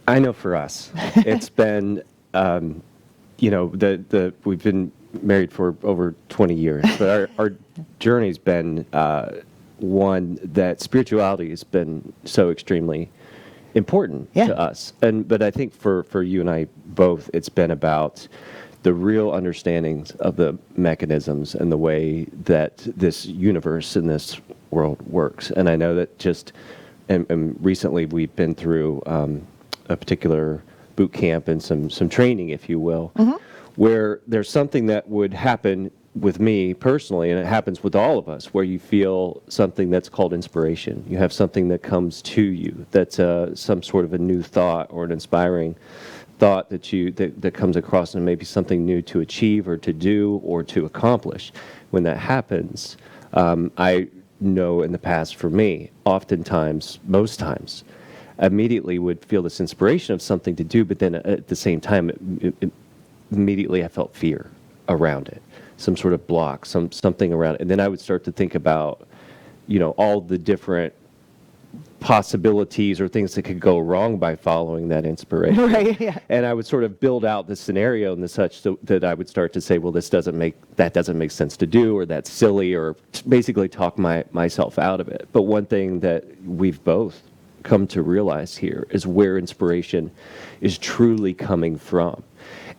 I know for us, it's been, we've been married for over 20 years, but our journey's been one that spirituality has been so extremely important to us. But I think for you and I both, it's been about the real understandings of the mechanisms and the way that this universe and this world works. And I know that and recently we've been through a particular boot camp and some training, if you will, where there's something that would happen with me personally, and it happens with all of us, where you feel something that's called inspiration. You have something that comes to you that's some sort of a new thought or an inspiring thought that comes across, and maybe something new to achieve or to do or to accomplish. When that happens, I know in the past for me, oftentimes, most times, immediately would feel this inspiration of something to do, but then at the same time, immediately I felt fear around it, some sort of block, something around it. And then I would start to think about, all the different possibilities or things that could go wrong by following that inspiration. Right, yeah. And I would sort of build out the scenario and the such that I would start to say, well, that doesn't make sense to do, or that's silly, or basically talk myself out of it. But one thing that we've both come to realize here is where inspiration is truly coming from,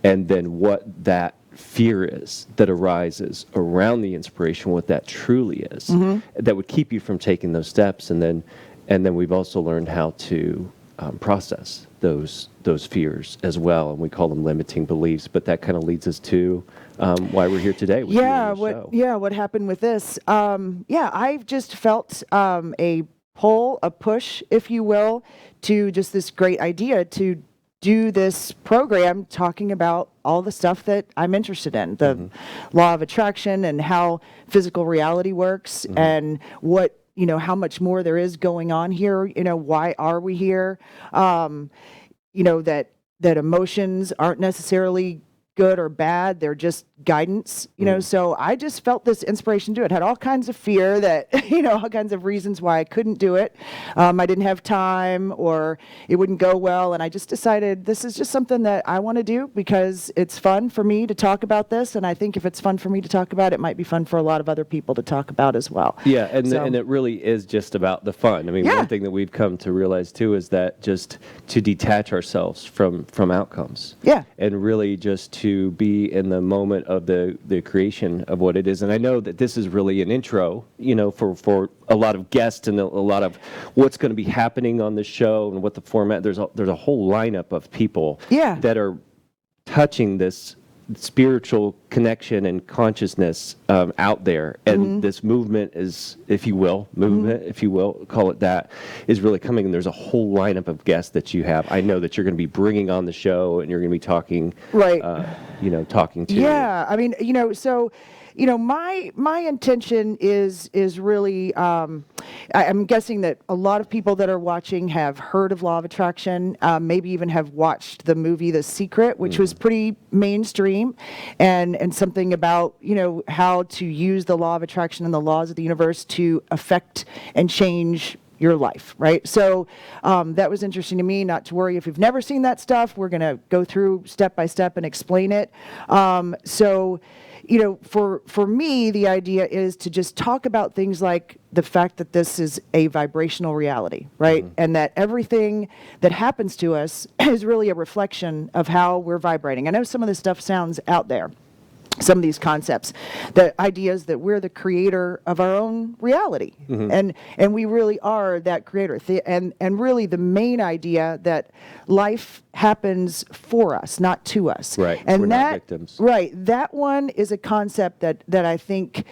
and then what that fear is that arises around the inspiration, what that truly is, that would keep you from taking those steps. And then we've also learned how to process those fears as well, and we call them limiting beliefs. But that kind of leads us to why we're here today with you on the show. What happened with this? I've just felt a pull, a push, if you will, to just this great idea to do this program talking about all the stuff that I'm interested in, the law of attraction and how physical reality works, and what, how much more there is going on here. Why are we here? That emotions aren't necessarily good or bad, they're just guidance, so I just felt this inspiration to do it. Had all kinds of fear that, all kinds of reasons why I couldn't do it. I didn't have time, or it wouldn't go well, and I just decided this is just something that I want to do because it's fun for me to talk about this, and I think if it's fun for me to talk about, it might be fun for a lot of other people to talk about as well. Yeah, and it really is just about the fun. I mean, one thing that we've come to realize too is that just to detach ourselves from outcomes. Yeah. And really just to be in the moment of the creation of what it is. And I know that this is really an intro, for a lot of guests and a lot of what's going to be happening on the show and what the format. There's a whole lineup of people that are touching this spiritual connection and consciousness out there, and this movement is, if you will, call it that, is really coming. And there's a whole lineup of guests that you have. I know that you're going to be bringing on the show, and you're going to be talking, talking to. Yeah, I mean, so. My intention is really, I'm guessing that a lot of people that are watching have heard of Law of Attraction, maybe even have watched the movie The Secret, which was pretty mainstream, and something about, how to use the Law of Attraction and the laws of the universe to affect and change your life, right? So that was interesting to me. Not to worry if you've never seen that stuff. We're going to go through step by step and explain it. For me, the idea is to just talk about things like the fact that this is a vibrational reality, right? And that everything that happens to us is really a reflection of how we're vibrating. I know some of this stuff sounds out there, some of these concepts, the ideas that we're the creator of our own reality, and we really are that creator. And really the main idea that life happens for us, not to us. Right. And we're not victims. Right. That one is a concept that I think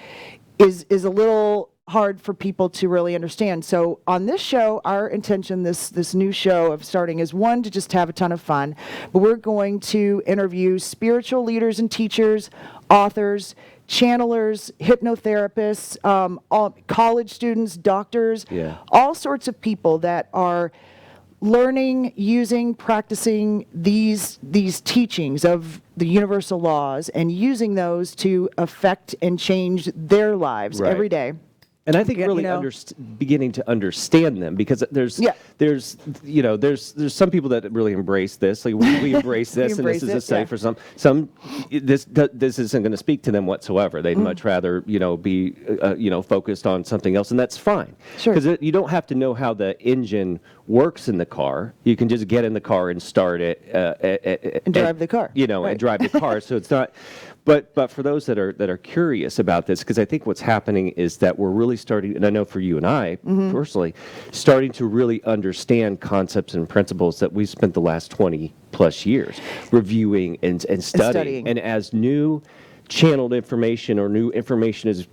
is a little hard for people to really understand. So on this show, our intention, this new show of starting, is one, to just have a ton of fun, but we're going to interview spiritual leaders and teachers, authors, channelers, hypnotherapists, all college students, doctors, all sorts of people that are learning, using, practicing these teachings of the universal laws and using those to affect and change their lives every day. And I think really beginning to understand them, because there's some people that really embrace this. Like we embrace this, and this is a study for some. This isn't going to speak to them whatsoever. They'd much rather be focused on something else, and that's fine. Sure. Because you don't have to know how the engine works in the car. You can just get in the car and start it and drive the car. And drive the car. So it's not. But for those that are curious about this, because I think what's happening is that we're really starting, and I know for you and I personally, starting to really understand concepts and principles that we've spent the last 20 plus years reviewing and studying. And as new channeled information or new information is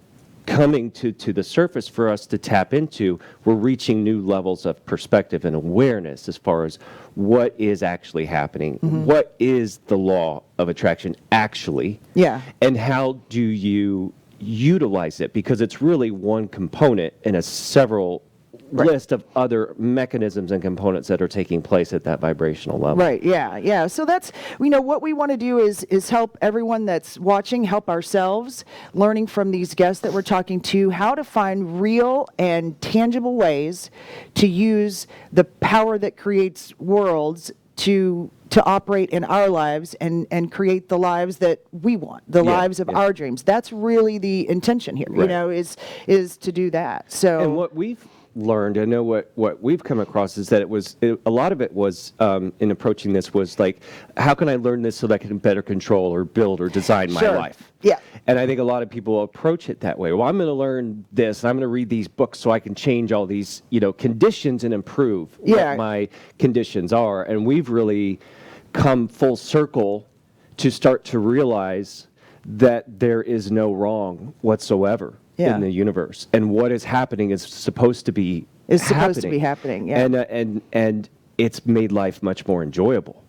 coming to the surface for us to tap into, we're reaching new levels of perspective and awareness as far as what is actually happening, what is the law of attraction actually, and how do you utilize it, because it's really one component in a several list of other mechanisms and components that are taking place at that vibrational level. Right. Yeah. So that's, what we want to do is help everyone that's watching, help ourselves, learning from these guests that we're talking to, how to find real and tangible ways to use the power that creates worlds to operate in our lives and create the lives that we want, the lives of our dreams. That's really the intention here, is to do that. So, and what we've learned, I know what we've come across is that a lot of it was in approaching this was like, how can I learn this so that I can better control or build or design my life? Yeah. And I think a lot of people approach it that way. Well, I'm going to learn this, and I'm going to read these books so I can change all these, conditions and improve what my conditions are. And we've really come full circle to start to realize that there is no wrong whatsoever in the universe, and what is happening is supposed to be happening. And it's made life much more enjoyable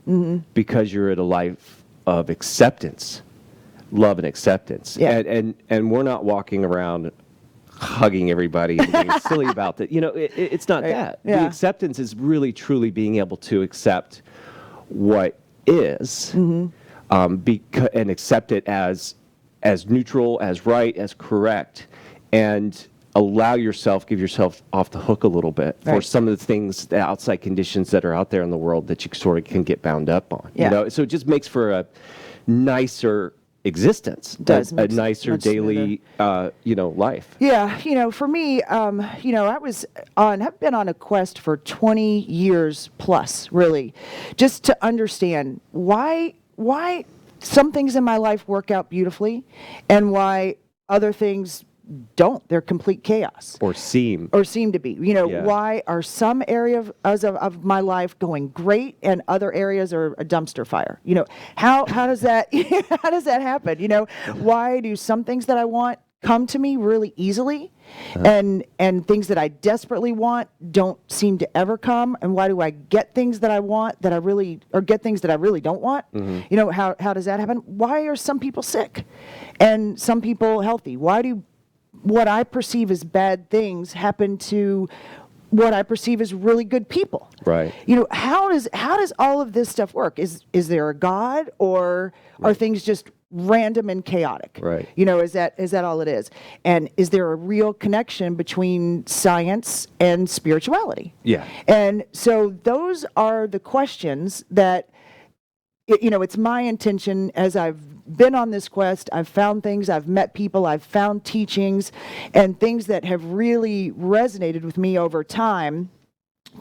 because you're at a life of acceptance, love and acceptance. And we're not walking around hugging everybody and being silly about that. It's not that. The acceptance is really truly being able to accept what is, and accept it as neutral, as right, as correct, and give yourself off the hook a little bit for some of the things, the outside conditions that are out there in the world that you sort of can get bound up on. So it just makes for a nicer existence, a nicer daily, life. Yeah, for me, I've been on a quest for 20 years plus, really, just to understand why some things in my life work out beautifully and why other things don't. They're complete chaos. Or seem to be. Why are some areas of my life going great and other areas are a dumpster fire? How does that how does that happen? Why do some things that I want come to me really easily, and things that I desperately want don't seem to ever come? And why do I get things that I want or get things that I really don't want? How does that happen? Why are some people sick and some people healthy? Why do what I perceive as bad things happen to what I perceive as really good people? Right. How does all of this stuff work? Is there a God, or are things just random and chaotic? Right. Is that all it is? And is there a real connection between science and spirituality? Yeah. And so those are the questions that it's my intention, as I've been on this quest, I've found things, I've met people, I've found teachings and things that have really resonated with me over time,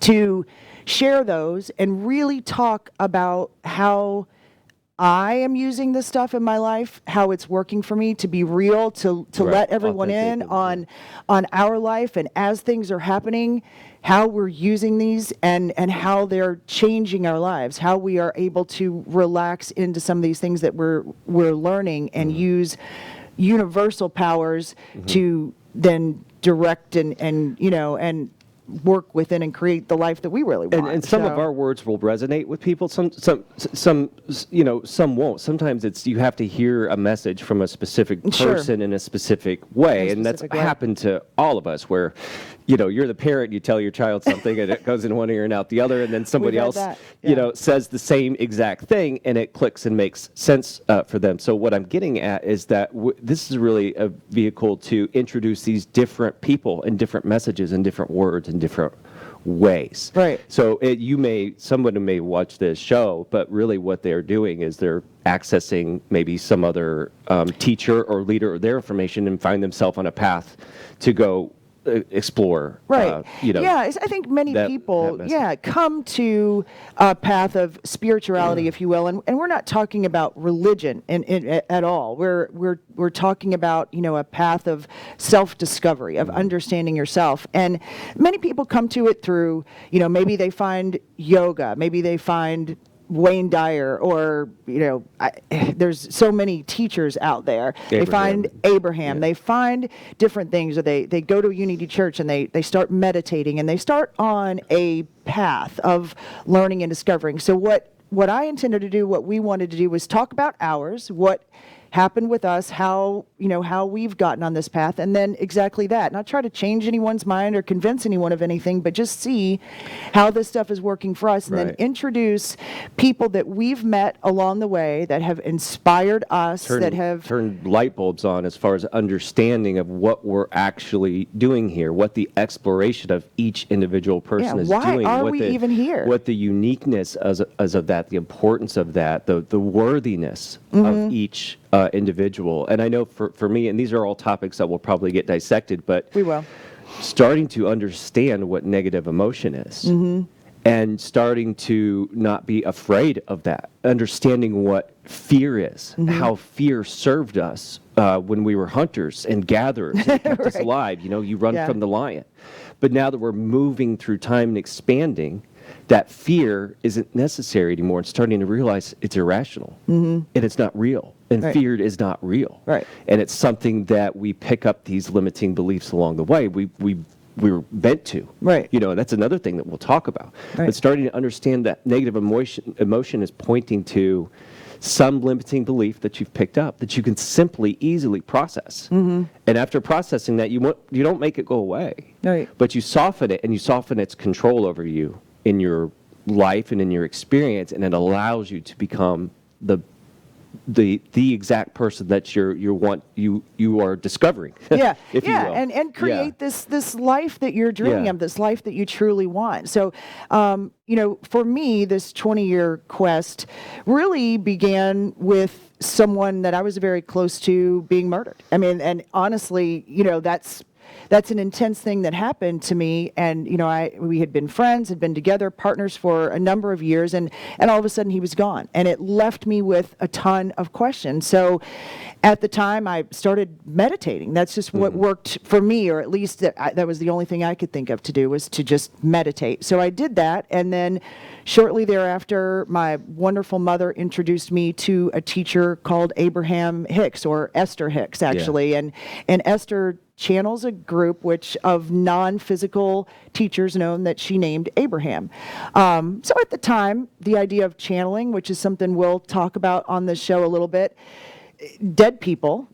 to share those and really talk about how I am using this stuff in my life, how it's working for me, to be real, to let everyone in on our life, and as things are happening, how we're using these and how they're changing our lives, how we are able to relax into some of these things that we're learning and use universal powers to then direct and work within and create the life that we really want. And some of our words will resonate with people. Some won't. Sometimes it's you have to hear a message from a specific person in a specific way, and that's happened to all of us. Where, you're the parent, you tell your child something and it goes in one ear and out the other, and then somebody We've had else, that, yeah. says the same exact thing and it clicks and makes sense for them. So what I'm getting at is that this is really a vehicle to introduce these different people and different messages and different words and different ways. Right. So someone may watch this show, but really what they're doing is they're accessing maybe some other teacher or leader or their information and find themselves on a path to go explore. Right. I think many people, come to a path of spirituality, if you will, and we're not talking about religion at all. We're talking about a path of self-discovery, of understanding yourself, and many people come to it through maybe they find yoga, maybe they find Wayne Dyer, or there's so many teachers out there. They find Abraham. They find different things, or they go to Unity Church and they start meditating and they start on a path of learning and discovering. So what I intended to do, what we wanted to do, was talk about ours, what happened with us, how we've gotten on this path, and then exactly that. Not try to change anyone's mind or convince anyone of anything, but just see how this stuff is working for us, and then introduce people that we've met along the way that have inspired us, that have turned light bulbs on as far as understanding of what we're actually doing here, what the exploration of each individual person is doing. Why are we even here? What the uniqueness as of that, the importance of that, the worthiness of each individual. And I know for me, and these are all topics that will probably get dissected, but we will. Starting to understand what negative emotion is, and starting to not be afraid of that, understanding what fear is, how fear served us when we were hunters and gatherers, and it kept us alive. You run from the lion. But now that we're moving through time and expanding, that fear isn't necessary anymore. It's starting to realize it's irrational, and it's not real. And fear is not real. Right. And it's something that we pick up these limiting beliefs along the way. We're meant to. Right. That's another thing that we'll talk about. Right. But starting to understand that negative emotion is pointing to some limiting belief that you've picked up that you can simply, easily process. And after processing that, you don't make it go away. Right. But you soften it, and you soften its control over you in your life and in your experience, and it allows you to become the exact person that you are discovering. if you will. And create this life that you're dreaming of, this life that you truly want. So for me, this 20-year quest really began with someone that I was very close to being murdered. I mean, and honestly, that's an intense thing that happened to me. And, we had been friends, had been together, partners for a number of years, and all of a sudden he was gone. And it left me with a ton of questions. So at the time I started meditating. That's just what worked for me, or at least that was the only thing I could think of to do, was to just meditate. So I did that. And then shortly thereafter, my wonderful mother introduced me to a teacher called Abraham Hicks, or Esther Hicks, actually. And Esther channels a group of non-physical teachers known that she named Abraham. So at the time, the idea of channeling, which is something we'll talk about on this show a little bit, dead people,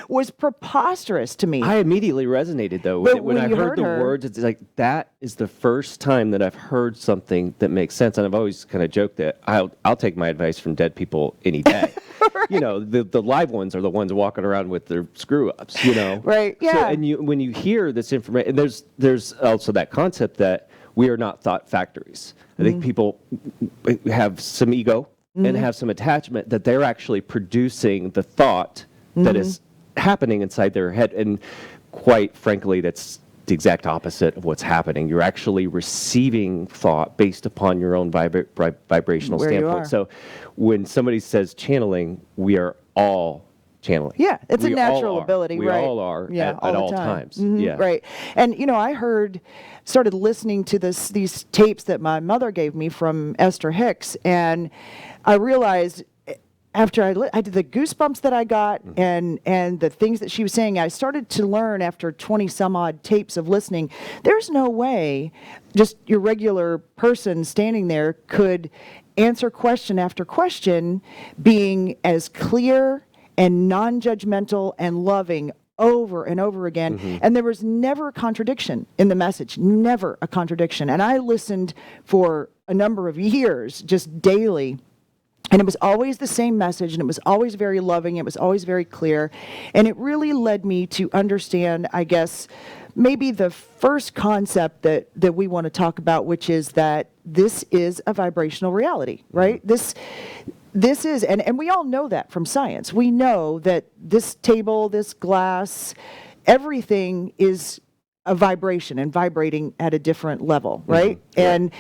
was preposterous to me. I immediately resonated, though, when I heard the words. It's like, that is the first time that I've heard something that makes sense. And I've always kind of joked that I'll take my advice from dead people any day. The live ones are the ones walking around with their screw-ups, Right, yeah. So, and when you hear this information, and there's also that concept that we are not thought factories. I think people have some ego and have some attachment that they're actually producing the thought that is happening inside their head. And quite frankly, that's the exact opposite of what's happening. You're actually receiving thought based upon your own vibrational standpoint. So when somebody says channeling, we are all channeling. Yeah, it's a natural ability. We all are at all times. Yeah. Right. And, I started listening to these tapes that my mother gave me from Esther Hicks, and I realized after I did the goosebumps that I got and the things that she was saying, I started to learn after 20 some odd tapes of listening, there's no way just your regular person standing there could answer question after question being as clear and non-judgmental and loving over and over again. And there was never a contradiction in the message, never a contradiction. And I listened for a number of years, just daily. And it was always the same message, and it was always very loving. It was always very clear. And it really led me to understand, I guess, maybe the first concept that we want to talk about, which is that this is a vibrational reality, right? This is, and we all know that from science. We know that this table, this glass, everything is a vibration and vibrating at a different level, right? And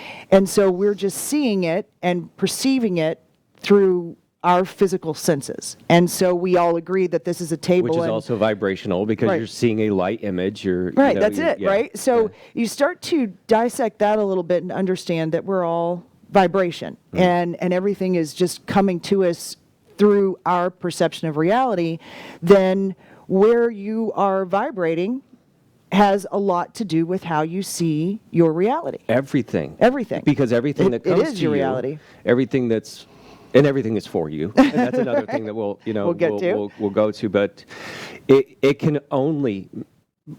so we're just seeing it and perceiving it through our physical senses. And so we all agree that this is a table. Which is also vibrational because you're seeing a light image. Right, that's it, right? So you start to dissect that a little bit and understand that we're all vibration, and everything is just coming to us through our perception of reality. Then where you are vibrating has a lot to do with how you see your reality. Everything. Because everything that comes it is to your you, reality. Everything is for you. And that's another thing that we'll go to. But it can only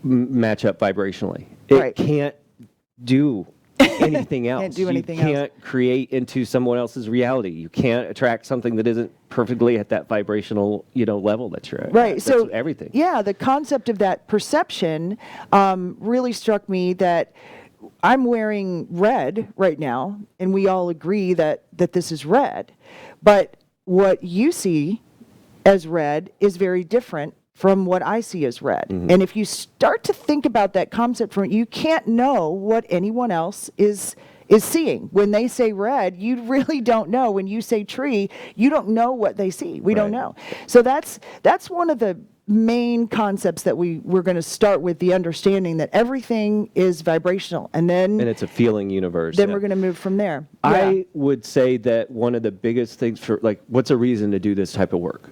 match up vibrationally. It can't do anything else. Can't do anything you can't create into someone else's reality. You can't attract something that isn't perfectly at that vibrational, level that you're at. Right. That's so everything. Yeah, the concept of that perception really struck me. That I'm wearing red right now, and we all agree that this is red. But what you see as red is very different from what I see as red. And if you start to think about that concept, you can't know what anyone else is seeing. When they say red, you really don't know. When you say tree, you don't know what they see. We don't know. So that's one of the main concepts that we're going to start with, the understanding that everything is vibrational, and it's a feeling universe. Then we're going to move from there. I would say that one of the biggest things for, what's a reason to do this type of work?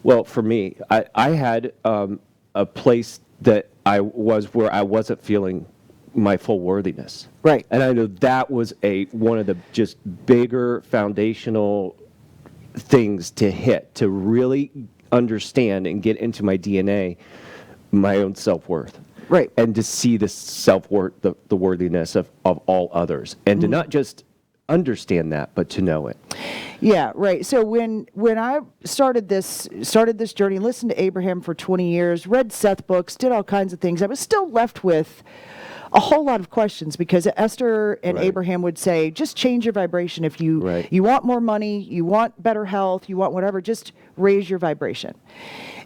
Well, for me, I had a place that I was where I wasn't feeling my full worthiness. Right. And I know that was one of the just bigger foundational things to hit, to really understand and get into my DNA, my own self-worth. Right. And to see the self-worth, the worthiness of all others. And to not just understand that, but to know it. Yeah, right. So when I started this journey, listened to Abraham for 20 years, read Seth books, did all kinds of things, I was still left with a whole lot of questions, because Esther and Abraham would say, just change your vibration. If you want more money, you want better health, you want whatever, just raise your vibration.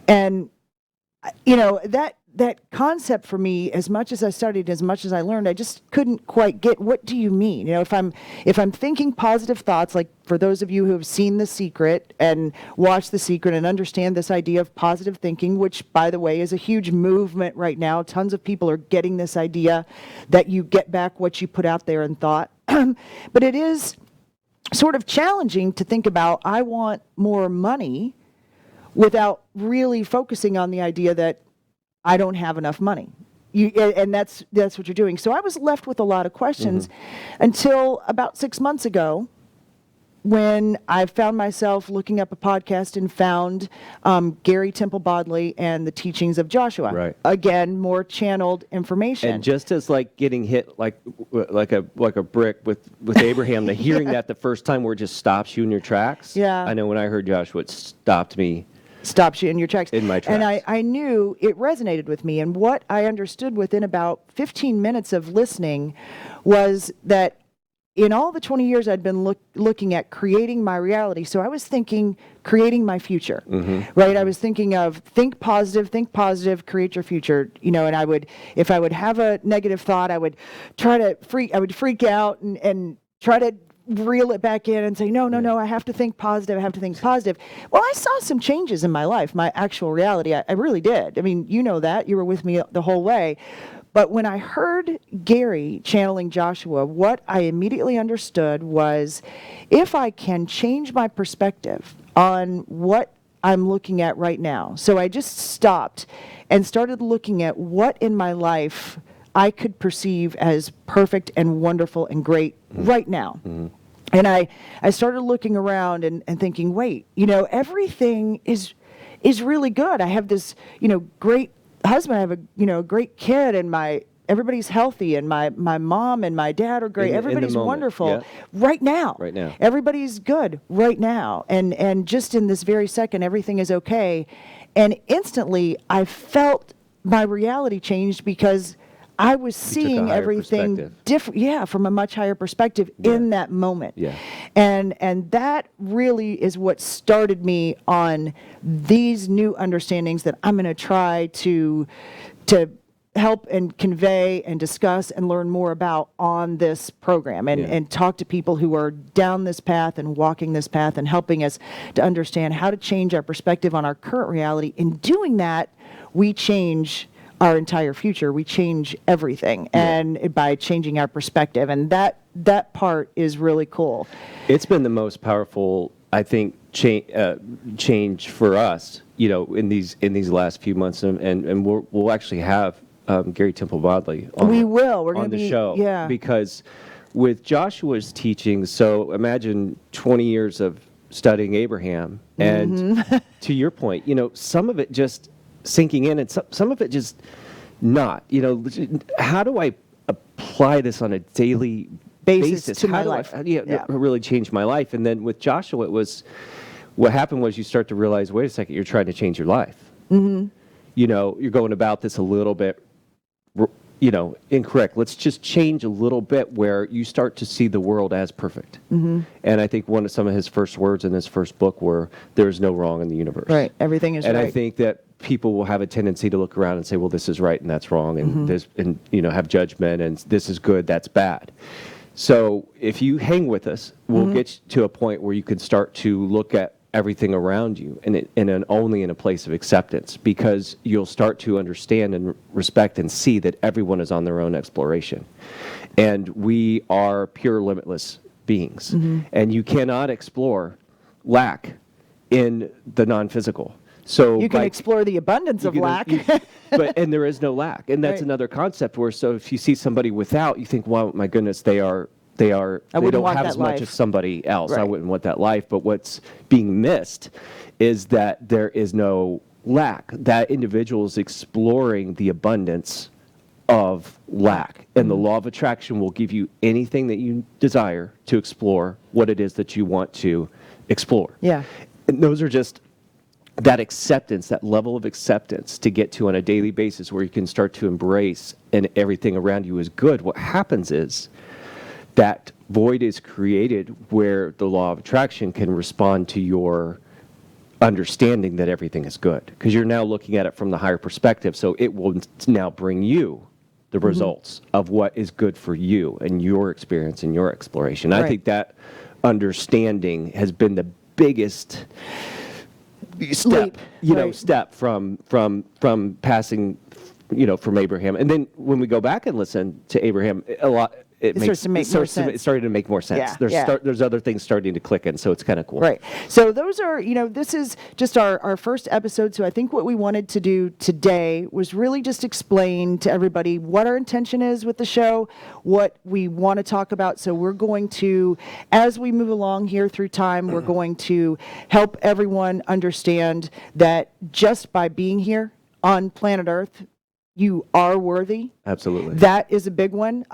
And that concept for me, as much as I studied, as much as I learned, I just couldn't quite get, what do you mean? If I'm thinking positive thoughts, like for those of you who have seen The Secret and watched The Secret and understand this idea of positive thinking, which, by the way, is a huge movement right now. Tons of people are getting this idea that you get back what you put out there and thought. But it is sort of challenging to think about, I want more money, without really focusing on the idea that I don't have enough money. And that's what you're doing. So I was left with a lot of questions until about 6 months ago, when I found myself looking up a podcast and found Gary Temple Bodley and the teachings of Joshua. Right. Again, more channeled information. And just as getting hit like a brick with Abraham, hearing that the first time where it just stops you in your tracks. Yeah. I know when I heard Joshua, it stopped me. Stops you in your tracks. In my tracks. And I knew it resonated with me. And what I understood within about 15 minutes of listening was that in all the 20 years I'd been looking at creating my reality, so I was thinking creating my future, right? I was thinking of think positive, create your future, and I would, if I would have a negative thought, I would freak out and try to reel it back in and say, no, I have to think positive. Well, I saw some changes in my life, my actual reality. I really did. I mean, that. You were with me the whole way. But when I heard Gary channeling Joshua, what I immediately understood was, if I can change my perspective on what I'm looking at right now. So I just stopped and started looking at what in my life I could perceive as perfect and wonderful and great right now. And I started looking around and thinking, wait, everything is really good. I have this, great husband. I have a great kid, and everybody's healthy, and my mom and my dad are great. Everybody's wonderful right now. Right now. Everybody's good right now. And just in this very second, everything is okay. And instantly I felt my reality changed because I was seeing everything different, from a much higher perspective in that moment. Yeah. And that really is what started me on these new understandings that I'm going to try to help and convey and discuss and learn more about on this program, and talk to people who are down this path and walking this path and helping us to understand how to change our perspective on our current reality. In doing that, we change our entire future. We change everything, and by changing our perspective, and that part is really cool. It's been the most powerful, I think, change for us, in these last few months, and we'll actually have Gary Temple Bodley on, we're going on to the be, show, because with Joshua's teaching, so imagine 20 years of studying Abraham, and to your point, some of it just sinking in, and some of it just not. How do I apply this on a daily basis to my life? Really change my life. And then with Joshua, what happened was you start to realize, wait a second, you're trying to change your life. You're going about this a little bit incorrect. Let's just change a little bit where you start to see the world as perfect. And I think some of his first words in his first book were, there is no wrong in the universe. Right. Everything is right. And I think that people will have a tendency to look around and say, well, this is right and that's wrong, and this, and have judgment, and this is good, that's bad. So if you hang with us, we'll get to a point where you can start to look at everything around you, and only in a place of acceptance, because you'll start to understand and respect and see that everyone is on their own exploration, and we are pure, limitless beings, and you cannot explore lack in the non-physical. So you can explore the abundance of lack, and there is no lack, and that's another concept where, so if you see somebody without, you think, wow, my goodness, they don't have as much as somebody else. I wouldn't want that life. But what's being missed is that there is no lack. That individual is exploring the abundance of lack. And the law of attraction will give you anything that you desire to explore what it is that you want to explore. Yeah. And those are just that acceptance, that level of acceptance to get to on a daily basis where you can start to embrace and everything around you is good. What happens is that void is created where the law of attraction can respond to your understanding that everything is good, because you're now looking at it from the higher perspective. So it will now bring you the results of what is good for you and your experience and your exploration. I think that understanding has been the biggest step, step from passing, from Abraham. And then when we go back and listen to Abraham, it starts to make more sense. It's starting to make more sense. There's other things starting to click in, so it's kind of cool. Right. So those are, this is just our first episode. So I think what we wanted to do today was really just explain to everybody what our intention is with the show, what we want to talk about. So we're going to, as we move along here through time, we're going to help everyone understand that just by being here on planet Earth, you are worthy. Absolutely. That is a big one.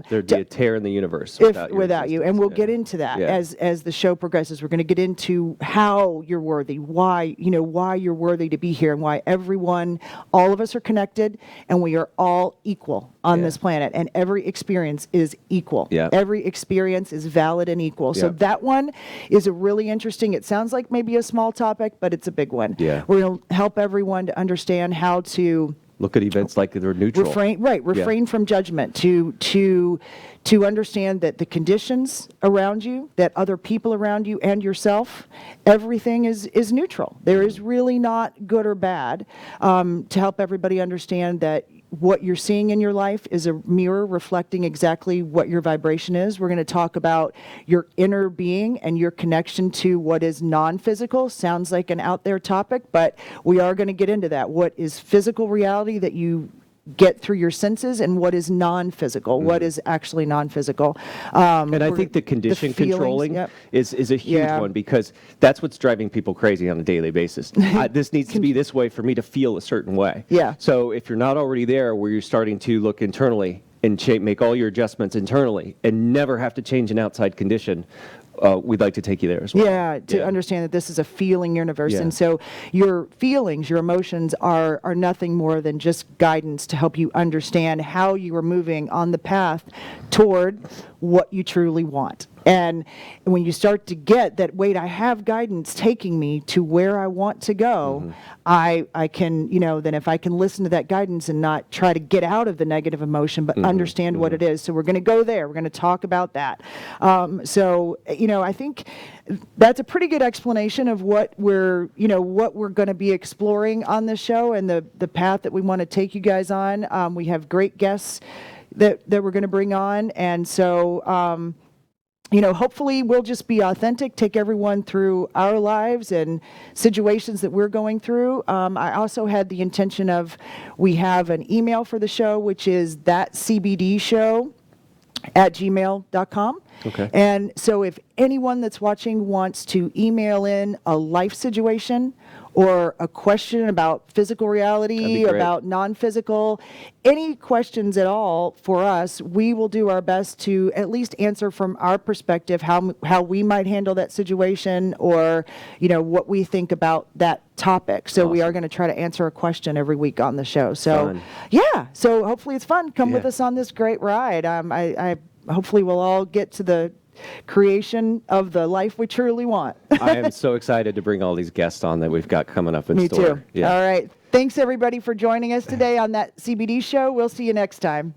There'd be a tear in the universe without you. And we'll get into that as the show progresses. We're going to get into how you're worthy, why you're worthy to be here, and why all of us are connected, and we are all equal on this planet, and every experience is equal. Yeah. Every experience is valid and equal. So that one is a really interesting, it sounds like maybe a small topic, but it's a big one. Yeah. We're going to help everyone to understand how to look at events like they're neutral. Refrain from judgment, to understand that the conditions around you, that other people around you and yourself, everything is neutral. There is really not good or bad. To help everybody understand that what you're seeing in your life is a mirror reflecting exactly what your vibration is. We're going to talk about your inner being and your connection to what is non-physical. Sounds like an out there topic, but we are going to get into that. What is physical reality that you get through your senses and what is non-physical, what is actually non-physical. And I think the condition feelings, controlling yep. is a huge one, because that's what's driving people crazy on a daily basis. This needs to be this way for me to feel a certain way. Yeah. So if you're not already there where you're starting to look internally and make all your adjustments internally and never have to change an outside condition, we'd like to take you there as well. Yeah, to understand that this is a feeling universe. Yeah. And so your feelings, your emotions are nothing more than just guidance to help you understand how you are moving on the path toward what you truly want. And when you start to get that, wait, I have guidance taking me to where I want to go, I can, then if I can listen to that guidance and not try to get out of the negative emotion, but understand what it is. So we're going to go there. We're going to talk about that. I think that's a pretty good explanation of what we're going to be exploring on this show and the path that we want to take you guys on. We have great guests that we're going to bring on. And so, hopefully we'll just be authentic, take everyone through our lives and situations that we're going through. I also had the intention of, we have an email for the show, which is thatcbdshow@gmail.com. Okay. And so if anyone that's watching wants to email in a life situation or a question about physical reality, about non-physical, any questions at all for us, we will do our best to at least answer from our perspective how we might handle that situation, or what we think about that topic. So we are going to try to answer a question every week on the show. So Fun. yeah, so hopefully it's fun. Come with us on this great ride. I hopefully we'll all get to the creation of the life we truly want. I am so excited to bring all these guests on that we've got coming up in Me store. too. Yeah. All right. Thanks everybody for joining us today on That CBD Show. We'll see you next time.